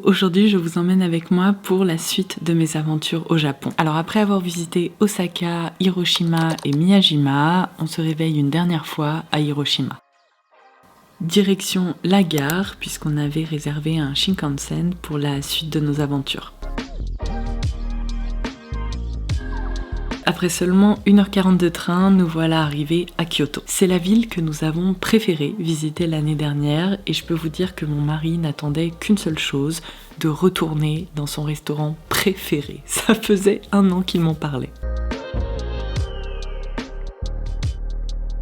aujourd'hui je vous emmène avec moi pour la suite de mes aventures au Japon. Alors après avoir visité Osaka, Hiroshima et Miyajima, on se réveille une dernière fois à Hiroshima. Direction la gare puisqu'on avait réservé un Shinkansen pour la suite de nos aventures. Après seulement 1h40 de train, nous voilà arrivés à Kyoto. C'est la ville que nous avons préféré visiter l'année dernière et je peux vous dire que mon mari n'attendait qu'une seule chose, de retourner dans son restaurant préféré. Ça faisait 1 an qu'il m'en parlait.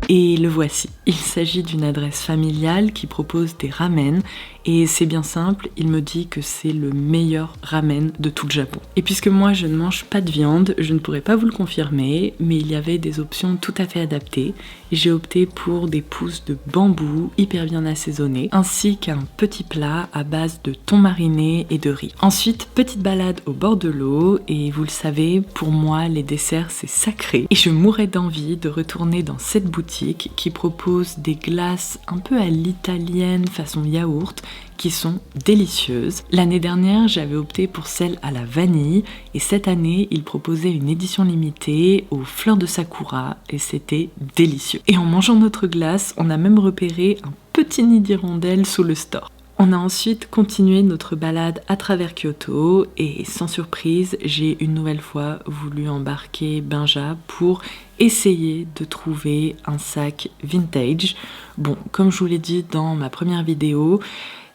Et le voici. Il s'agit d'une adresse familiale qui propose des ramen et c'est bien simple, il me dit que c'est le meilleur ramen de tout le Japon. Et puisque moi je ne mange pas de viande, je ne pourrais pas vous le confirmer, mais il y avait des options tout à fait adaptées. J'ai opté pour des pousses de bambou hyper bien assaisonnées, ainsi qu'un petit plat à base de thon mariné et de riz. Ensuite, petite balade au bord de l'eau et vous le savez, pour moi les desserts c'est sacré et je mourrais d'envie de retourner dans cette boutique qui propose des glaces un peu à l'italienne façon yaourt qui sont délicieuses. L'année dernière, j'avais opté pour celle à la vanille et cette année, ils proposaient une édition limitée aux fleurs de sakura et c'était délicieux. Et en mangeant notre glace, on a même repéré un petit nid d'hirondelles sous le store. On a ensuite continué notre balade à travers Kyoto et sans surprise, j'ai une nouvelle fois voulu embarquer Benja pour essayer de trouver un sac vintage. Bon, comme je vous l'ai dit dans ma première vidéo,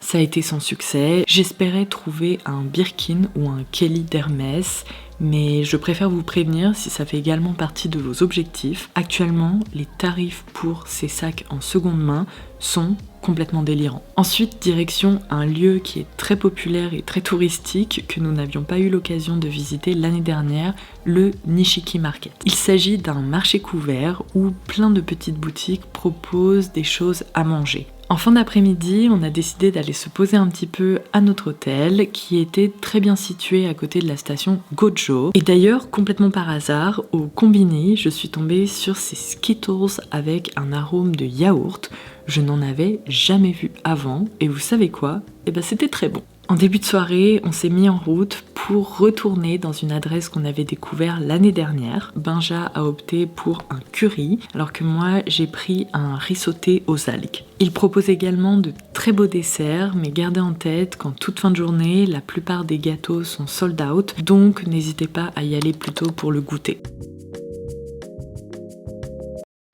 ça a été sans succès. J'espérais trouver un Birkin ou un Kelly d'Hermès, mais je préfère vous prévenir si ça fait également partie de vos objectifs. Actuellement, les tarifs pour ces sacs en seconde main sont complètement délirants. Ensuite, direction un lieu qui est très populaire et très touristique que nous n'avions pas eu l'occasion de visiter l'année dernière, le Nishiki Market. Il s'agit d'un marché couvert où plein de petites boutiques proposent des choses à manger. En fin d'après-midi, on a décidé d'aller se poser un petit peu à notre hôtel qui était très bien situé à côté de la station Gojo. Et d'ailleurs, complètement par hasard, au Combini, je suis tombée sur ces Skittles avec un arôme de yaourt. Je n'en avais jamais vu avant et vous savez quoi? Eh ben c'était très bon. En début de soirée, on s'est mis en route pour retourner dans une adresse qu'on avait découvert l'année dernière. Benja a opté pour un curry, alors que moi j'ai pris un riz sauté aux algues. Il propose également de très beaux desserts, mais gardez en tête qu'en toute fin de journée, la plupart des gâteaux sont sold out, donc n'hésitez pas à y aller plutôt pour le goûter.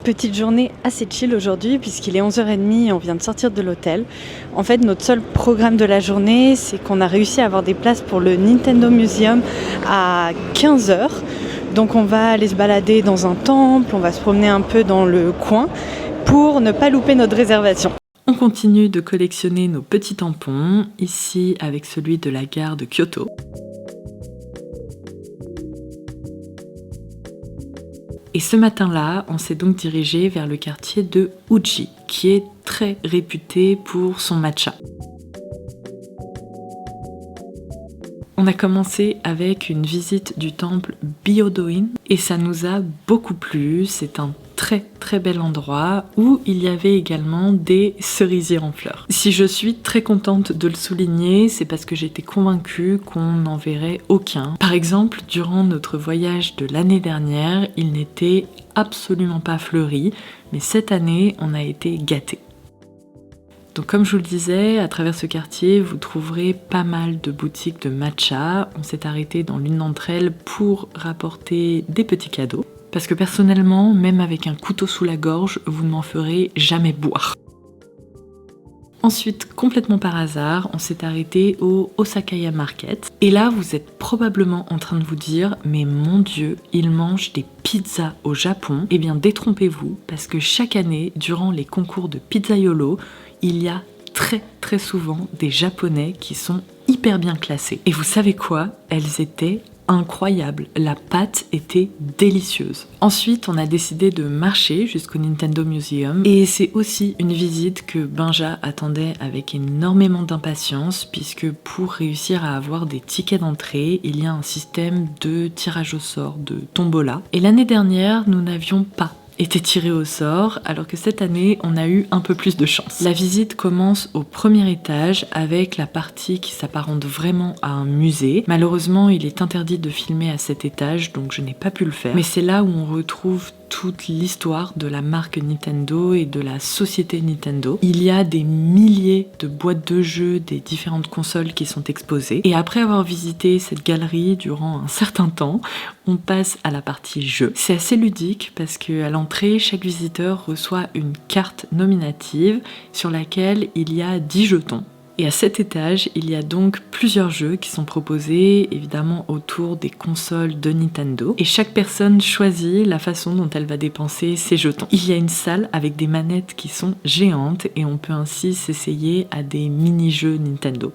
Petite journée assez chill aujourd'hui puisqu'il est 11h30 et on vient de sortir de l'hôtel. En fait, notre seul programme de la journée, c'est qu'on a réussi à avoir des places pour le Nintendo Museum à 15h. Donc on va aller se balader dans un temple, on va se promener un peu dans le coin pour ne pas louper notre réservation. On continue de collectionner nos petits tampons, ici avec celui de la gare de Kyoto. Et ce matin-là, on s'est donc dirigé vers le quartier de Uji, qui est très réputé pour son matcha. On a commencé avec une visite du temple Byodoin et ça nous a beaucoup plu. C'est un très bel endroit où il y avait également des cerisiers en fleurs. Si je suis très contente de le souligner, c'est parce que j'étais convaincue qu'on n'en verrait aucun. Par exemple, durant notre voyage de l'année dernière, il n'était absolument pas fleuri, mais cette année, on a été gâtés. Donc comme je vous le disais, à travers ce quartier, vous trouverez pas mal de boutiques de matcha. On s'est arrêté dans l'une d'entre elles pour rapporter des petits cadeaux. Parce que personnellement, même avec un couteau sous la gorge, vous ne m'en ferez jamais boire. Ensuite, complètement par hasard, on s'est arrêté au Osakaya Market. Et là, vous êtes probablement en train de vous dire « Mais mon Dieu, ils mangent des pizzas au Japon ?» Eh bien, détrompez-vous, parce que chaque année, durant les concours de Pizzaiolo, il y a très souvent des Japonais qui sont hyper bien classés. Et vous savez quoi? Elles étaient incroyables, la pâte était délicieuse. Ensuite, on a décidé de marcher jusqu'au Nintendo Museum et c'est aussi une visite que Benja attendait avec énormément d'impatience puisque pour réussir à avoir des tickets d'entrée, il y a un système de tirage au sort, de tombola. Et l'année dernière, nous n'avions pas était tiré au sort, alors que cette année, on a eu un peu plus de chance. La visite commence au premier étage avec la partie qui s'apparente vraiment à un musée. Malheureusement, il est interdit de filmer à cet étage, donc je n'ai pas pu le faire. Mais c'est là où on retrouve toute l'histoire de la marque Nintendo et de la société Nintendo. Il y a des milliers de boîtes de jeux des différentes consoles qui sont exposées. Et après avoir visité cette galerie durant un certain temps, on passe à la partie jeux. C'est assez ludique parce qu'à l'entrée, chaque visiteur reçoit une carte nominative sur laquelle il y a 10 jetons. Et à cet étage, il y a donc plusieurs jeux qui sont proposés, évidemment autour des consoles de Nintendo. Et chaque personne choisit la façon dont elle va dépenser ses jetons. Il y a une salle avec des manettes qui sont géantes et on peut ainsi s'essayer à des mini-jeux Nintendo.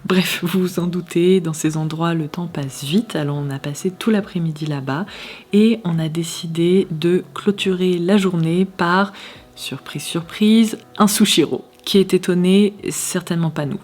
Bref, vous vous en doutez, dans ces endroits, le temps passe vite, alors on a passé tout l'après-midi là-bas et on a décidé de clôturer la journée par, surprise surprise, un sushiro. Qui est étonné, certainement pas nous.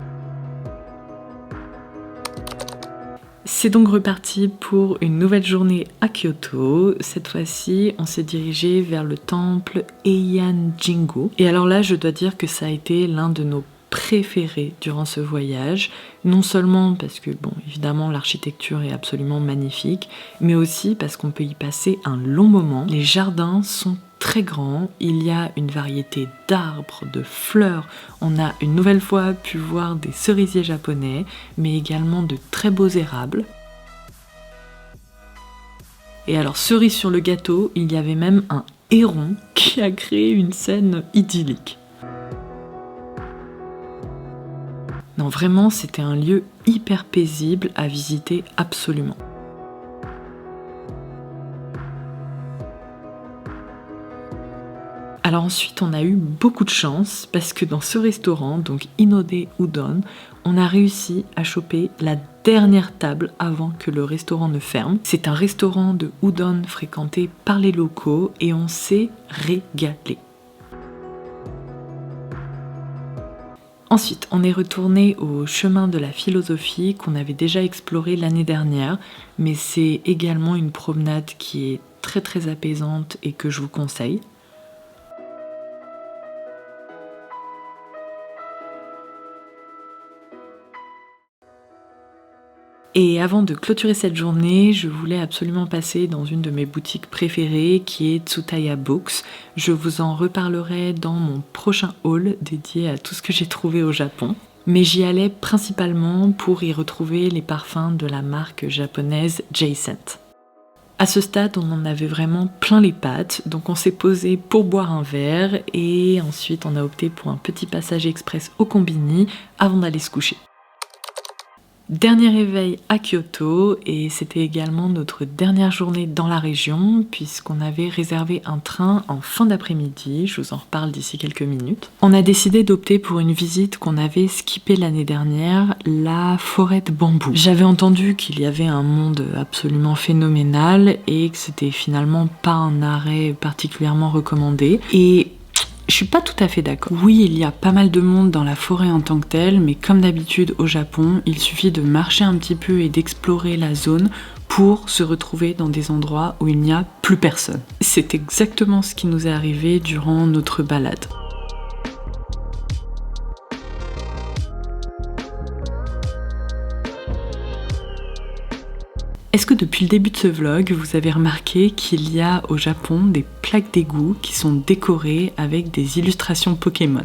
C'est donc reparti pour une nouvelle journée à Kyoto. Cette fois-ci, on s'est dirigé vers le temple Heian Jingu. Et alors là, je dois dire que ça a été l'un de nos préférés durant ce voyage, non seulement parce que, bon, évidemment, l'architecture est absolument magnifique, mais aussi parce qu'on peut y passer un long moment. Les jardins sont très grands, il y a une variété d'arbres, de fleurs, on a une nouvelle fois pu voir des cerisiers japonais, mais également de très beaux érables. Et alors, cerise sur le gâteau, il y avait même un héron qui a créé une scène idyllique. Non, vraiment, c'était un lieu hyper paisible à visiter absolument. Alors ensuite, on a eu beaucoup de chance parce que dans ce restaurant, donc Inode Udon, on a réussi à choper la dernière table avant que le restaurant ne ferme. C'est un restaurant de udon fréquenté par les locaux et on s'est régalé. Ensuite, on est retourné au chemin de la philosophie qu'on avait déjà exploré l'année dernière, mais c'est également une promenade qui est très très apaisante et que je vous conseille. Et avant de clôturer cette journée, je voulais absolument passer dans une de mes boutiques préférées qui est Tsutaya Books. Je vous en reparlerai dans mon prochain haul dédié à tout ce que j'ai trouvé au Japon. Mais j'y allais principalement pour y retrouver les parfums de la marque japonaise J-Scent. À ce stade, on en avait vraiment plein les pattes, donc on s'est posé pour boire un verre et ensuite on a opté pour un petit passage express au Combini avant d'aller se coucher. Dernier réveil à Kyoto et c'était également notre dernière journée dans la région puisqu'on avait réservé un train en fin d'après-midi, je vous en reparle d'ici quelques minutes. On a décidé d'opter pour une visite qu'on avait skippée l'année dernière, la forêt de bambou. J'avais entendu qu'il y avait un monde absolument phénoménal et que c'était finalement pas un arrêt particulièrement recommandé et je suis pas tout à fait d'accord. Oui, il y a pas mal de monde dans la forêt en tant que telle, mais comme d'habitude au Japon, il suffit de marcher un petit peu et d'explorer la zone pour se retrouver dans des endroits où il n'y a plus personne. C'est exactement ce qui nous est arrivé durant notre balade. Est-ce que depuis le début de ce vlog, vous avez remarqué qu'il y a au Japon des plaques d'égout qui sont décorées avec des illustrations Pokémon ?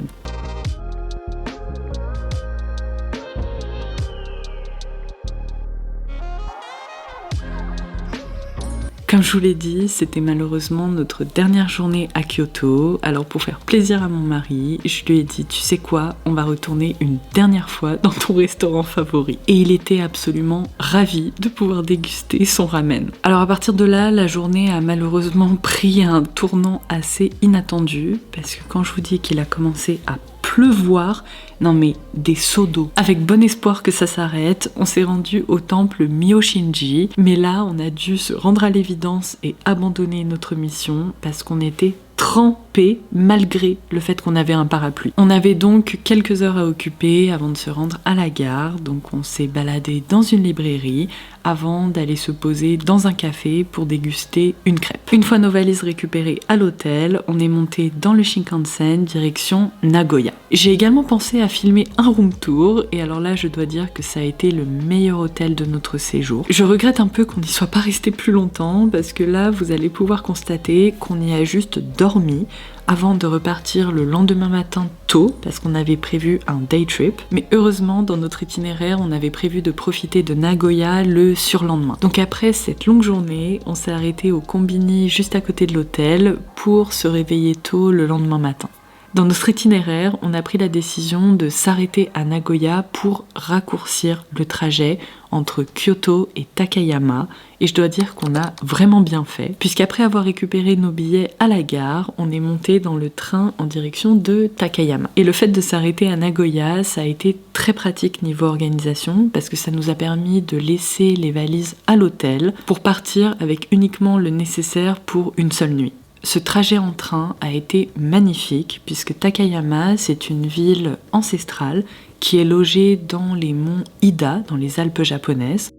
Comme je vous l'ai dit, c'était malheureusement notre dernière journée à Kyoto. Alors pour faire plaisir à mon mari, je lui ai dit, tu sais quoi, on va retourner une dernière fois dans ton restaurant favori. Et il était absolument ravi de pouvoir déguster son ramen. Alors à partir de là, la journée a malheureusement pris un tournant assez inattendu, parce que quand je vous dis qu'il a commencé à pleuvoir, Non mais des seaux d'eau. Avec bon espoir que ça s'arrête, on s'est rendu au temple Myoshinji, mais là on a dû se rendre à l'évidence et abandonner notre mission parce qu'on était trempé malgré le fait qu'on avait un parapluie. On avait donc quelques heures à occuper avant de se rendre à la gare, donc on s'est baladé dans une librairie avant d'aller se poser dans un café pour déguster une crêpe. Une fois nos valises récupérées à l'hôtel, on est monté dans le Shinkansen direction Nagoya. J'ai également pensé à filmer un room tour et alors là je dois dire que ça a été le meilleur hôtel de notre séjour. Je regrette un peu qu'on n'y soit pas resté plus longtemps parce que là vous allez pouvoir constater qu'on y a juste dormi avant de repartir le lendemain matin tôt, parce qu'on avait prévu un day trip. Mais heureusement, dans notre itinéraire, on avait prévu de profiter de Nagoya le surlendemain. Donc après cette longue journée, on s'est arrêté au Combini juste à côté de l'hôtel pour se réveiller tôt le lendemain matin. Dans notre itinéraire, on a pris la décision de s'arrêter à Nagoya pour raccourcir le trajet entre Kyoto et Takayama, et je dois dire qu'on a vraiment bien fait, puisqu'après avoir récupéré nos billets à la gare, on est monté dans le train en direction de Takayama. Et le fait de s'arrêter à Nagoya, ça a été très pratique niveau organisation, parce que ça nous a permis de laisser les valises à l'hôtel pour partir avec uniquement le nécessaire pour une seule nuit. Ce trajet en train a été magnifique puisque Takayama, c'est une ville ancestrale qui est logée dans les monts Ida, dans les Alpes japonaises.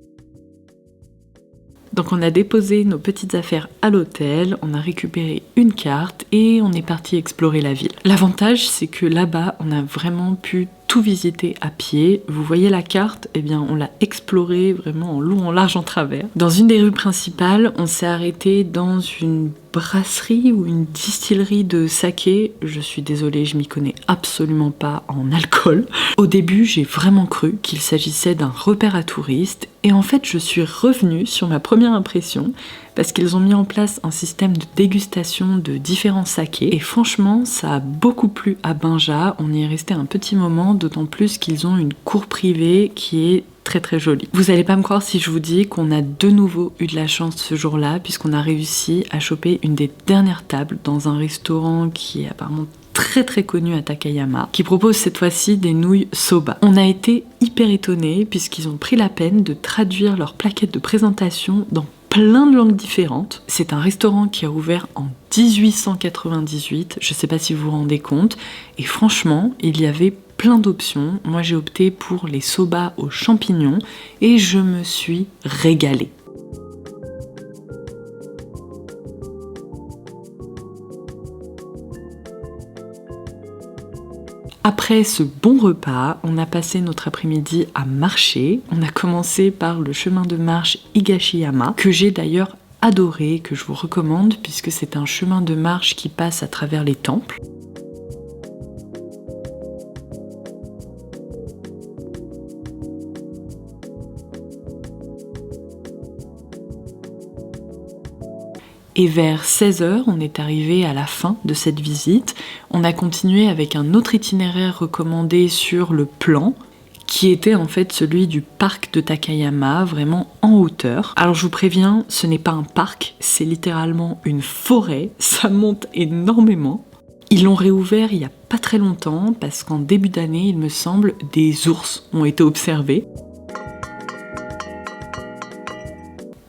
Donc on a déposé nos petites affaires à l'hôtel, on a récupéré une carte et on est parti explorer la ville. L'avantage, c'est que là-bas, on a vraiment pu tout visiter à pied. Vous voyez la carte, eh bien on l'a explorée vraiment en long, en large, en travers. Dans une des rues principales, on s'est arrêté dans une brasserie ou une distillerie de saké. Je suis désolée, je m'y connais absolument pas en alcool. Au début, j'ai vraiment cru qu'il s'agissait d'un repère à touristes et en fait, je suis revenue sur ma première impression parce qu'ils ont mis en place un système de dégustation de différents sakés et franchement, ça a beaucoup plu à Benja. On y est resté un petit moment, d'autant plus qu'ils ont une cour privée qui est très jolie. Vous allez pas me croire si je vous dis qu'on a de nouveau eu de la chance ce jour-là puisqu'on a réussi à choper une des dernières tables dans un restaurant qui est apparemment très connu à Takayama, qui propose cette fois-ci des nouilles soba. On a été hyper étonnés puisqu'ils ont pris la peine de traduire leur plaquette de présentation dans plein de langues différentes. C'est un restaurant qui a ouvert en 1898, je sais pas si vous vous rendez compte, et franchement, il y avait plein d'options. Moi j'ai opté pour les soba aux champignons et je me suis régalée. Après ce bon repas, on a passé notre après-midi à marcher. On a commencé par le chemin de marche Higashiyama, que j'ai d'ailleurs adoré, que je vous recommande, puisque c'est un chemin de marche qui passe à travers les temples. Et vers 16h, on est arrivé à la fin de cette visite. On a continué avec un autre itinéraire recommandé sur le plan, qui était en fait celui du parc de Takayama, vraiment en hauteur. Alors je vous préviens, ce n'est pas un parc, c'est littéralement une forêt, ça monte énormément. Ils l'ont réouvert il n'y a pas très longtemps, parce qu'en début d'année, il me semble, des ours ont été observés.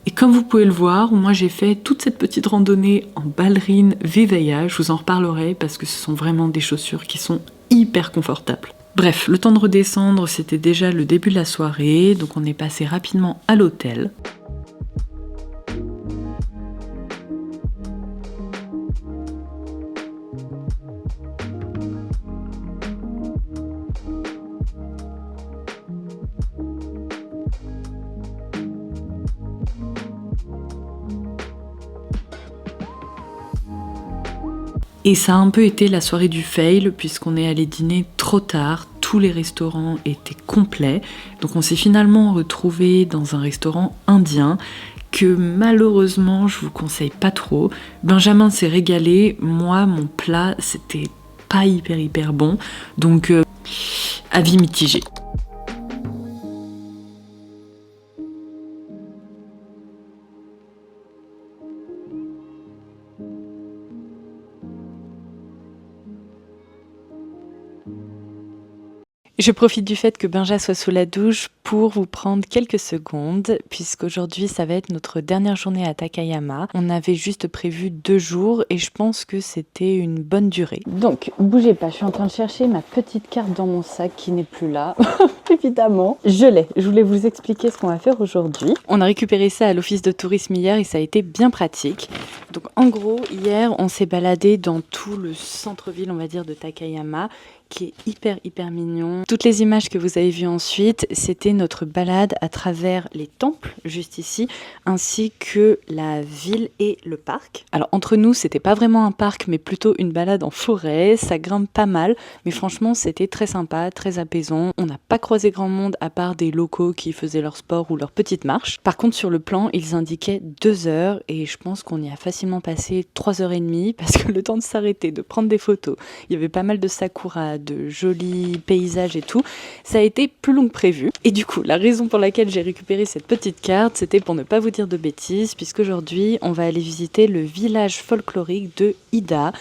Et comme vous pouvez le voir, moi j'ai fait toute cette petite randonnée en ballerine Viveya, je vous en reparlerai parce que ce sont vraiment des chaussures qui sont hyper confortables. Bref, le temps de redescendre, c'était déjà le début de la soirée, donc on est passé rapidement à l'hôtel. Et ça a un peu été la soirée du fail, puisqu'on est allé dîner trop tard, tous les restaurants étaient complets, donc on s'est finalement retrouvé dans un restaurant indien, que malheureusement je vous conseille pas trop. Benjamin s'est régalé, moi mon plat c'était pas hyper bon, donc avis mitigé. Je profite du fait que Benja soit sous la douche pour vous prendre quelques secondes, puisqu'aujourd'hui ça va être notre dernière journée à Takayama. On avait juste prévu 2 jours et je pense que c'était une bonne durée. Donc, bougez pas, je suis en train de chercher ma petite carte dans mon sac qui n'est plus là, évidemment. Je l'ai, je voulais vous expliquer ce qu'on va faire aujourd'hui. On a récupéré ça à l'office de tourisme hier et ça a été bien pratique. Donc en gros, hier on s'est baladé dans tout le centre-ville, on va dire, de Takayama, qui est hyper mignon. Toutes les images que vous avez vues ensuite, c'était notre balade à travers les temples, juste ici, ainsi que la ville et le parc. Alors entre nous, c'était pas vraiment un parc, mais plutôt une balade en forêt, ça grimpe pas mal, mais franchement c'était très sympa, très apaisant. On n'a pas croisé grand monde à part des locaux qui faisaient leur sport ou leur petite marche. Par contre sur le plan, ils indiquaient 2 heures et je pense qu'on y a facilement passé 3h30 parce que le temps de s'arrêter, de prendre des photos, il y avait pas mal de sakura, de jolis paysages et tout, ça a été plus long que prévu. Et du coup, la raison pour laquelle j'ai récupéré cette petite carte, c'était pour ne pas vous dire de bêtises, puisqu'aujourd'hui, on va aller visiter le village folklorique de Ida,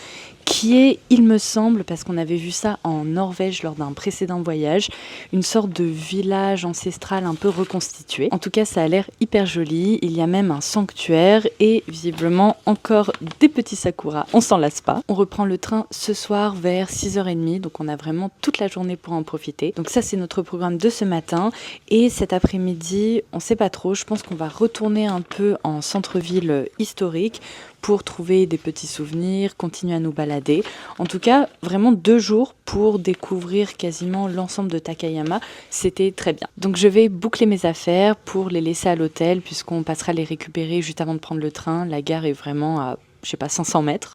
qui est, il me semble, parce qu'on avait vu ça en Norvège lors d'un précédent voyage, une sorte de village ancestral un peu reconstitué. En tout cas, ça a l'air hyper joli, il y a même un sanctuaire et visiblement encore des petits sakuras, on s'en lasse pas. On reprend le train ce soir vers 6h30, donc on a vraiment toute la journée pour en profiter. Donc ça, c'est notre programme de ce matin et cet après-midi, on sait pas trop, je pense qu'on va retourner un peu en centre-ville historique pour trouver des petits souvenirs, continuer à nous balader. En tout cas, vraiment 2 jours pour découvrir quasiment l'ensemble de Takayama. C'était très bien. Donc je vais boucler mes affaires pour les laisser à l'hôtel puisqu'on passera les récupérer juste avant de prendre le train. La gare est vraiment à, 500 mètres.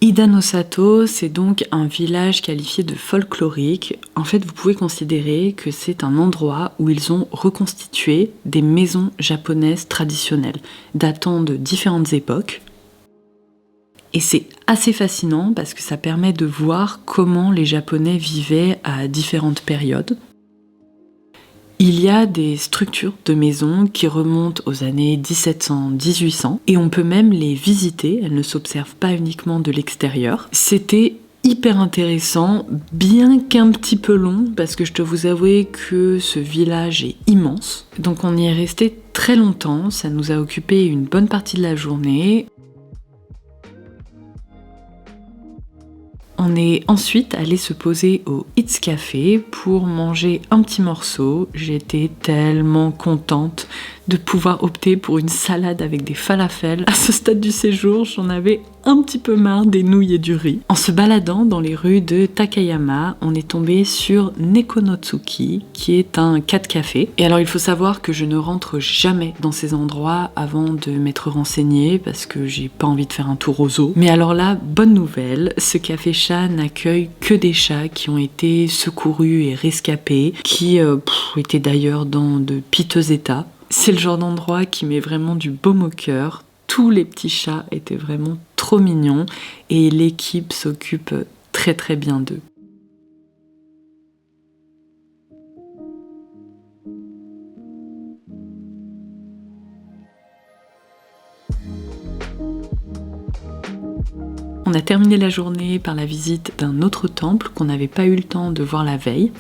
Ida no Sato, c'est donc un village qualifié de folklorique. En fait, vous pouvez considérer que c'est un endroit où ils ont reconstitué des maisons japonaises traditionnelles, datant de différentes époques. Et c'est assez fascinant parce que ça permet de voir comment les Japonais vivaient à différentes périodes. Il y a des structures de maisons qui remontent aux années 1700-1800 et on peut même les visiter, elles ne s'observent pas uniquement de l'extérieur. C'était hyper intéressant, bien qu'un petit peu long parce que je dois vous avouer que ce village est immense. Donc on y est resté très longtemps, ça nous a occupé une bonne partie de la journée. On est ensuite allé se poser au It's Café pour manger un petit morceau. J'étais tellement contente de pouvoir opter pour une salade avec des falafels. À ce stade du séjour, j'en avais un petit peu marre des nouilles et du riz. En se baladant dans les rues de Takayama, on est tombé sur Nekonotsuki, qui est un 4 café. Et alors il faut savoir que je ne rentre jamais dans ces endroits avant de m'être renseignée parce que j'ai pas envie de faire un tour aux zoo. Mais alors là, bonne nouvelle, ce café-chat n'accueille que des chats qui ont été secourus et rescapés, qui étaient d'ailleurs dans de piteux états. C'est le genre d'endroit qui met vraiment du baume au cœur. Tous les petits chats étaient vraiment trop mignons et l'équipe s'occupe très bien d'eux. On a terminé la journée par la visite d'un autre temple qu'on n'avait pas eu le temps de voir la veille.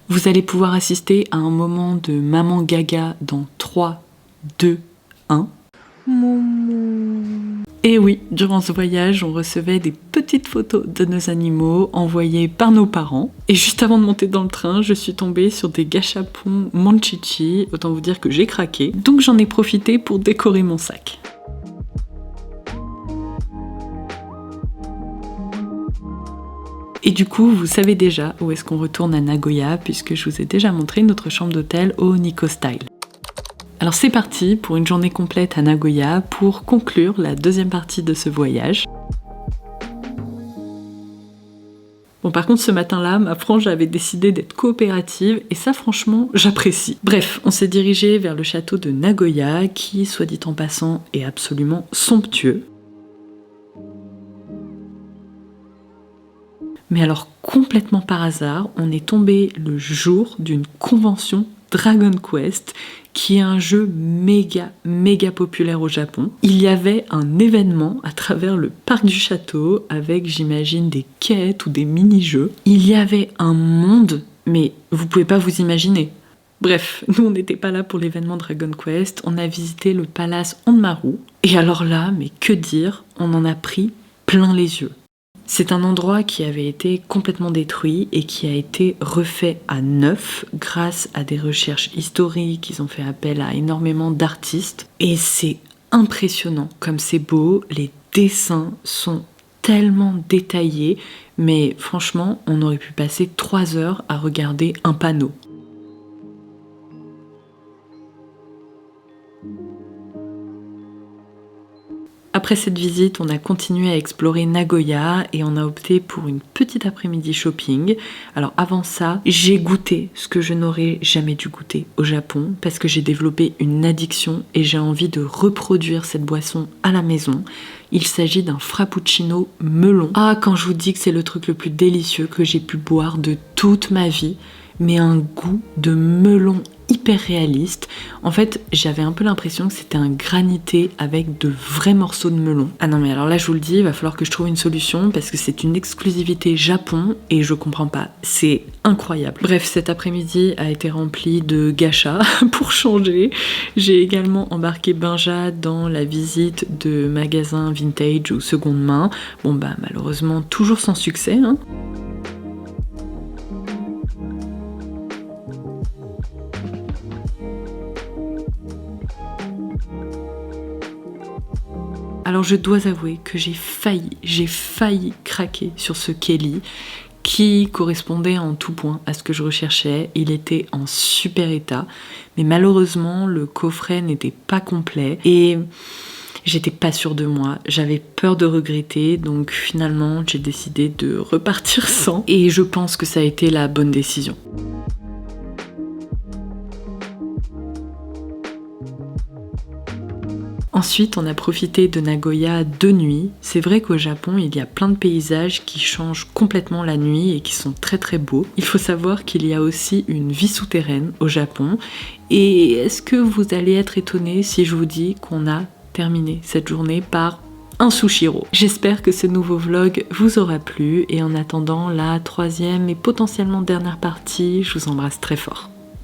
Vous allez pouvoir assister à un moment de Maman Gaga dans 3, 2, 1. Et oui, durant ce voyage, on recevait des petites photos de nos animaux envoyées par nos parents. Et juste avant de monter dans le train, je suis tombée sur des gâchapons Monchichi, autant vous dire que j'ai craqué. Donc j'en ai profité pour décorer mon sac. Et du coup, vous savez déjà où est-ce qu'on retourne à Nagoya, puisque je vous ai déjà montré notre chambre d'hôtel au Nikko Style. Alors c'est parti pour une journée complète à Nagoya pour conclure la deuxième partie de ce voyage. Bon, par contre, ce matin-là, ma frange avait décidé d'être coopérative et ça, franchement, j'apprécie. Bref, on s'est dirigé vers le château de Nagoya qui, soit dit en passant, est absolument somptueux. Mais alors, complètement par hasard, on est tombé le jour d'une convention Dragon Quest, qui est un jeu méga populaire au Japon. Il y avait un événement à travers le parc du château avec, j'imagine, des quêtes ou des mini-jeux. Il y avait un monde, mais vous pouvez pas vous imaginer. Bref, nous on n'était pas là pour l'événement Dragon Quest, on a visité le palace Onmaru, et alors là, mais que dire, on en a pris plein les yeux. C'est un endroit qui avait été complètement détruit et qui a été refait à neuf grâce à des recherches historiques. Ils ont fait appel à énormément d'artistes et c'est impressionnant comme c'est beau. Les dessins sont tellement détaillés, mais franchement, on aurait pu passer 3 heures à regarder un panneau. Après cette visite, on a continué à explorer Nagoya et on a opté pour une petite après-midi shopping. Alors avant ça, j'ai goûté ce que je n'aurais jamais dû goûter au Japon parce que j'ai développé une addiction et j'ai envie de reproduire cette boisson à la maison. Il s'agit d'un frappuccino melon. Ah, quand je vous dis que c'est le truc le plus délicieux que j'ai pu boire de toute ma vie, mais un goût de melon hyper réaliste. En fait, j'avais un peu l'impression que c'était un granité avec de vrais morceaux de melon. Ah non mais alors là je vous le dis, il va falloir que je trouve une solution parce que c'est une exclusivité Japon et je comprends pas. C'est incroyable. Bref, cet après-midi a été rempli de gacha pour changer. J'ai également embarqué Benja dans la visite de magasins vintage ou seconde main. Bon bah malheureusement toujours sans succès, hein. Alors je dois avouer que j'ai failli craquer sur ce Kelly qui correspondait en tout point à ce que je recherchais. Il était en super état, mais malheureusement le coffret n'était pas complet et j'étais pas sûre de moi, j'avais peur de regretter, donc finalement j'ai décidé de repartir sans et je pense que ça a été la bonne décision. Ensuite, on a profité de Nagoya 2 nuits. C'est vrai qu'au Japon, il y a plein de paysages qui changent complètement la nuit et qui sont très beaux. Il faut savoir qu'il y a aussi une vie souterraine au Japon. Et est-ce que vous allez être étonnés si je vous dis qu'on a terminé cette journée par un sushiro? J'espère que ce nouveau vlog vous aura plu et en attendant la 3e et potentiellement dernière partie, je vous embrasse très fort.